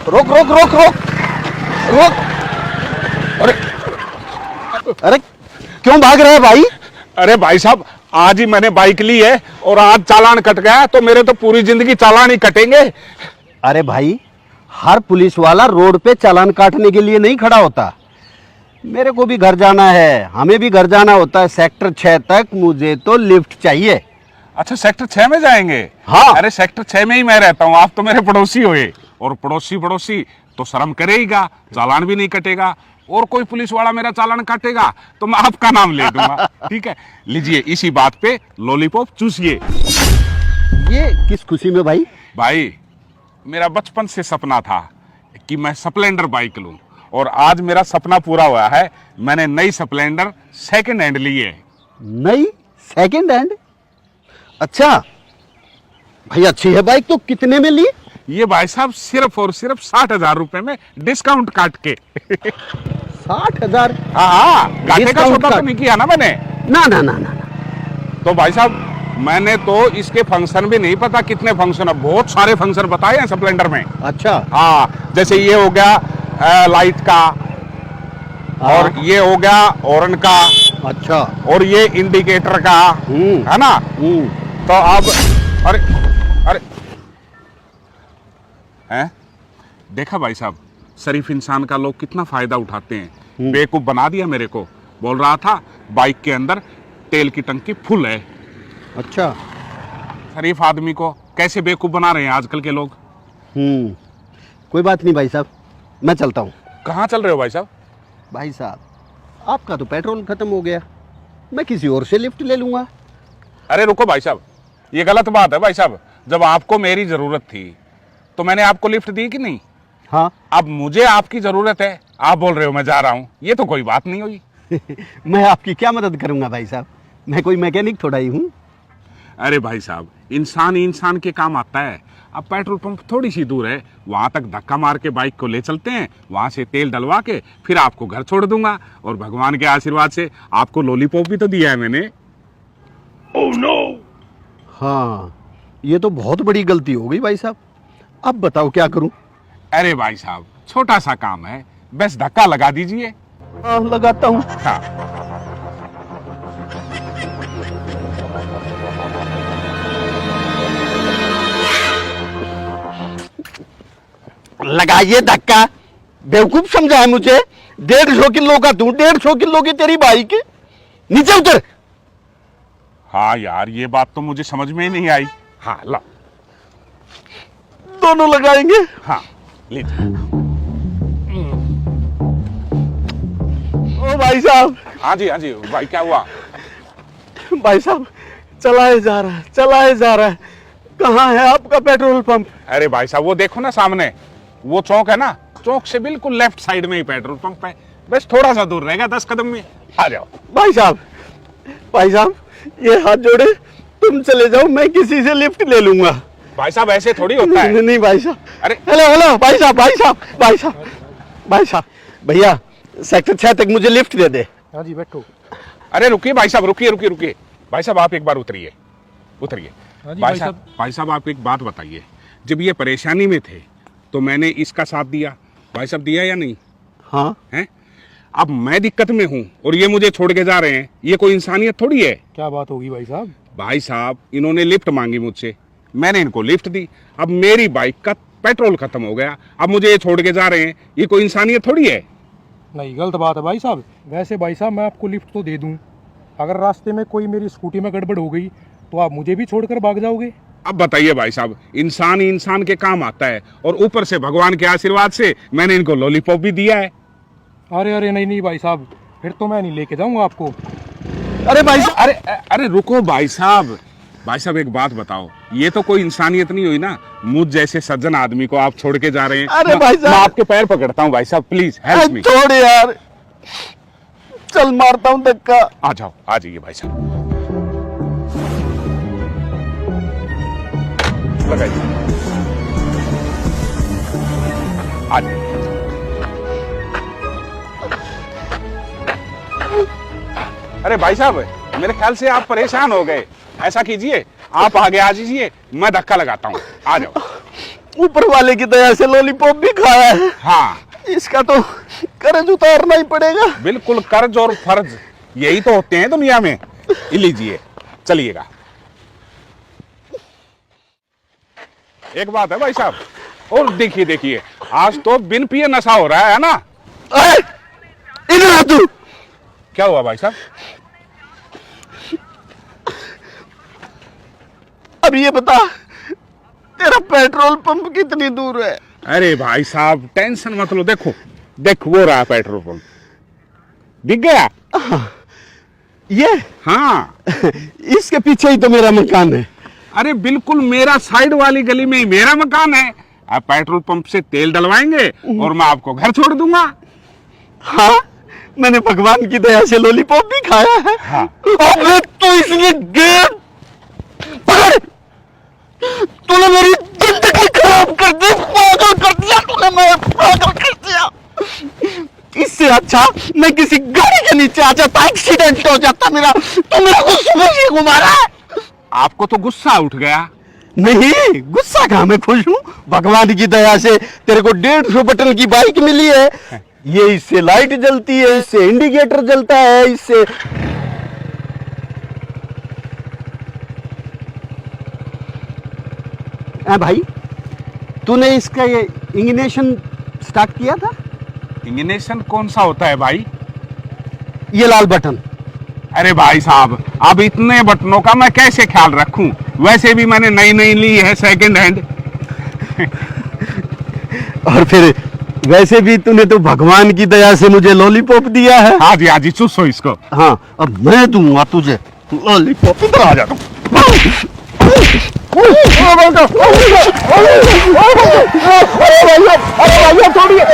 रोक रोक रोक रोक रोक। अरे अरे क्यों भाग रहे हैं भाई? अरे भाई साहब, आज ही मैंने बाइक ली है और आज चालान कट गया, तो मेरे तो पूरी जिंदगी चालान ही कटेंगे। अरे भाई, हर पुलिस वाला रोड पे चालान काटने के लिए नहीं खड़ा होता। मेरे को भी घर जाना है, हमें भी घर जाना होता है। सेक्टर 6 तक मुझे तो लिफ्ट चाहिए। अच्छा, सेक्टर 6 में जाएंगे? हाँ। अरे सेक्टर 6 में ही मैं रहता हूँ, आप तो मेरे पड़ोसी हुए, और पड़ोसी पड़ोसी तो शर्म करेगा, चालान भी नहीं कटेगा। और कोई पुलिस वाला मेरा चालान काटेगा तो मैं आपका नाम ले दूंगा। ठीक है, लीजिए, इसी बात पे लॉलीपॉप चूसिए। ये किस खुशी में भाई? भाई, मेरा बचपन से सपना था कि मैं स्प्लेंडर बाइक लूं, और आज मेरा सपना पूरा हुआ है। मैंने नई स्प्लेंडर सेकंड हैंड ली है। नई सेकंड हैंड? अच्छा भाई, अच्छी है बाइक। तो कितने में ली? ये भाई साहब सिर्फ और सिर्फ 60,000 रुपए में, डिस्काउंट काट के। 60,000? हाँ, घाटे का डिस्काउंट सौदा तो काट? नहीं किया ना मैंने। ना ना ना ना ना। तो भाई साहब, मैंने तो इसके फंक्शन भी नहीं पता कितने फंक्शन, अब बहुत सारे फंक्शन बताए हैं स्प्लेंडर में। अच्छा। हाँ, जैसे ये हो गया लाइट का, और ये हो गया हॉर्न का, अच्छा। और ये इंडिकेटर का, है ना। तो अब अरे अरे हैं, देखा भाई साहब, शरीफ इंसान का लोग कितना फायदा उठाते हैं। बेवकूफ बना दिया मेरे को। बोल रहा था बाइक के अंदर तेल की टंकी फुल है। अच्छा। शरीफ आदमी को कैसे बेवकूफ बना रहे हैं आजकल के लोग। कोई बात नहीं भाई साहब, मैं चलता हूँ। कहाँ चल रहे हो भाई साहब? भाई साहब, आपका तो पेट्रोल खत्म हो गया, मैं किसी और से लिफ्ट ले लूंगा। अरे रुको भाई साहब, ये गलत बात है भाई साहब। जब आपको मेरी जरूरत थी तो मैंने आपको लिफ्ट दी कि नहीं? हाँ। अब मुझे आपकी जरूरत है, आप बोल रहे हो मैं जा रहा हूँ, ये तो कोई बात नहीं हुई। मैं आपकी क्या मदद करूंगा भाई साहब? मैं कोई मैकेनिक थोड़ा ही हूँ। अरे भाई साहब, इंसान ही इंसान के काम आता है। अब पेट्रोल पंप थोड़ी सी दूर है, वहां तक धक्का मार के बाइक को ले चलते हैं, वहां से तेल डलवा के फिर आपको घर छोड़ दूंगा, और भगवान के आशीर्वाद से आपको लॉलीपॉप भी तो दिया है मैंने। Oh no. हाँ, ये तो बहुत बड़ी गलती हो गई भाई साहब। अब बताओ क्या करूं? अरे भाई साहब, छोटा सा काम है, बस धक्का लगा दीजिए। हाँ, लगाता हूँ। हाँ। लगाइए धक्का। बेवकूफ समझा है मुझे? 150 किलो का तू, 150 किलो की तेरी बाइक। नीचे उतर। हाँ यार, ये बात तो मुझे समझ में ही नहीं आई। हाँ ला, दोनों लगाएंगे। हाँ लीजिए। ओ भाई साहब। हाँ जी, हाँ जी भाई, क्या हुआ? भाई साहब, चलाए जा रहा है, चलाए जा रहा है। कहाँ है आपका पेट्रोल पंप? अरे भाई साहब, वो देखो ना सामने, वो चौक है ना, चौक से बिल्कुल लेफ्ट साइड में ही पेट्रोल पंप है, बस थोड़ा सा दूर रहेगा, 10 कदम में। आ जाओ। भाई साहब, भाई साहब, ये हाथ जोड़े, तुम चले जाओ, मैं किसी से लिफ्ट ले लूंगा। भाई साहब, ऐसे थोड़ी होता है। नहीं भाई साहब। अरे हेलो हेलो भाई साहब, भाई साहब, भाई साहब, भाई साहब, भैया सेक्टर 6 तक मुझे लिफ्ट दे दे। हाँ जी, बैठो। अरे रुकिए भाई साहब, रुकिए रुकिए रुकिए। भाई साहब, आप एक बार उतरिए, उतरिए। हाँ जी, भाई साहब, आप एक बात बताइए, जब ये परेशानी में थे तो मैंने इसका साथ दिया, भाई साहब दिया या नहीं? हाँ। हैं? अब मैं दिक्कत में हूं और ये मुझे छोड़ के जा रहे हैं, ये कोई इंसानियत थोड़ी है। क्या बात होगी भाई साहब? भाई साहब, इन्होंने लिफ्ट मांगी मुझसे, मैंने इनको लिफ्ट दी। अब मेरी बाइक का पेट्रोल खत्म हो गया, अब मुझे ये छोड़ के जा रहे हैं, ये कोई इंसानियत थोड़ी है। नहीं, गलत बात है भाई साहब। वैसे भाई साहब, मैं आपको लिफ्ट तो दे दूं, अगर रास्ते में कोई मेरी स्कूटी में गड़बड़ हो गई तो आप मुझे भी छोड़कर भाग जाओगे? अब बताइए भाई साहब, इंसान ही इंसान के काम आता है, और ऊपर से भगवान के आशीर्वाद से मैंने इनको लॉलीपॉप भी दिया है। अरे अरे नहीं नहीं भाई साहब, फिर तो मैं नहीं लेके जाऊंगा आपको। अरे भाई साहब, अरे अरे रुको भाई साहब, भाई साहब एक बात बताओ, ये तो कोई इंसानियत नहीं हुई ना, मुझ जैसे सज्जन आदमी को आप छोड़ के जा रहे हैं। अरे भाई साहब, मैं आपके पैर पकड़ता हूँ भाई साहब, प्लीज हेल्प मी। छोड़ यार, चल मारता हूँ धक्का। आ जाओ, आ जाइए भाई साहब, लगाइए, आ जाइए। अरे भाई साहब, मेरे ख्याल से आप परेशान हो गए, ऐसा कीजिए, आप आगे आ जाइए, मैं धक्का लगाता हूँ, आ जाओ। ऊपर वाले की दया से लॉलीपॉप भी खाया है। हाँ इसका तो कर्ज उतारना ही पड़ेगा। बिल्कुल, कर्ज और फर्ज यही तो होते हैं दुनिया में। ये लीजिए, चलिएगा। एक बात है भाई साहब, और देखिए देखिए, आज तो बिन पिए नशा हो रहा है ना। अरे, इधर आ तू। क्या हुआ भाई साहब? अब ये बता, तेरा पेट्रोल पंप कितनी दूर है? अरे भाई साहब टेंशन मत लो, देखो देखो वो रहा पेट्रोल पंप, दिख गया? ये? हाँ। इसके पीछे ही तो मेरा मकान है। अरे बिल्कुल, मेरा साइड वाली गली में ही मेरा मकान है। आप पेट्रोल पंप से तेल डलवाएंगे और मैं आपको घर छोड़ दूंगा। हाँ, मैंने भगवान की दया से लॉलीपॉप भी खाया है। हाँ। अबे तो इसलिए गेम पकड़, तूने मेरी जिंदगी खराब कर दी, पागल कर दिया तूने, मैं पागल कर दिया। इससे अच्छा मैं किसी गाड़ी के नीचे आ जाता, एक्सीडेंट हो जाता मेरा। तू मेरा को सुबह से घुमा रहा है। आपको तो गुस्सा उठ गया। नहीं, गुस्सा कहाँ, मैं खुश हूँ। भगवान की दया से तेरे को 150 बटन की बाइक मिली है। ये इससे लाइट जलती है, इससे इंडिकेटर जलता है, इससे भाई तूने इसका ये इग्निशन स्टार्ट किया था? इंगिनेशन कौन सा होता है भाई? ये लाल बटन। अरे भाई साहब, अब इतने बटनों का मैं कैसे ख्याल रखूं? वैसे भी मैंने नई नई ली है सेकंड हैंड। और फिर वैसे भी तूने तो भगवान की दया से मुझे लॉलीपॉप दिया है। हाँ जी चूसो इसको। हाँ, अब मैं दूंगा तुझे लॉलीपॉप। इधर आ जा तू। अरे छोड़िए,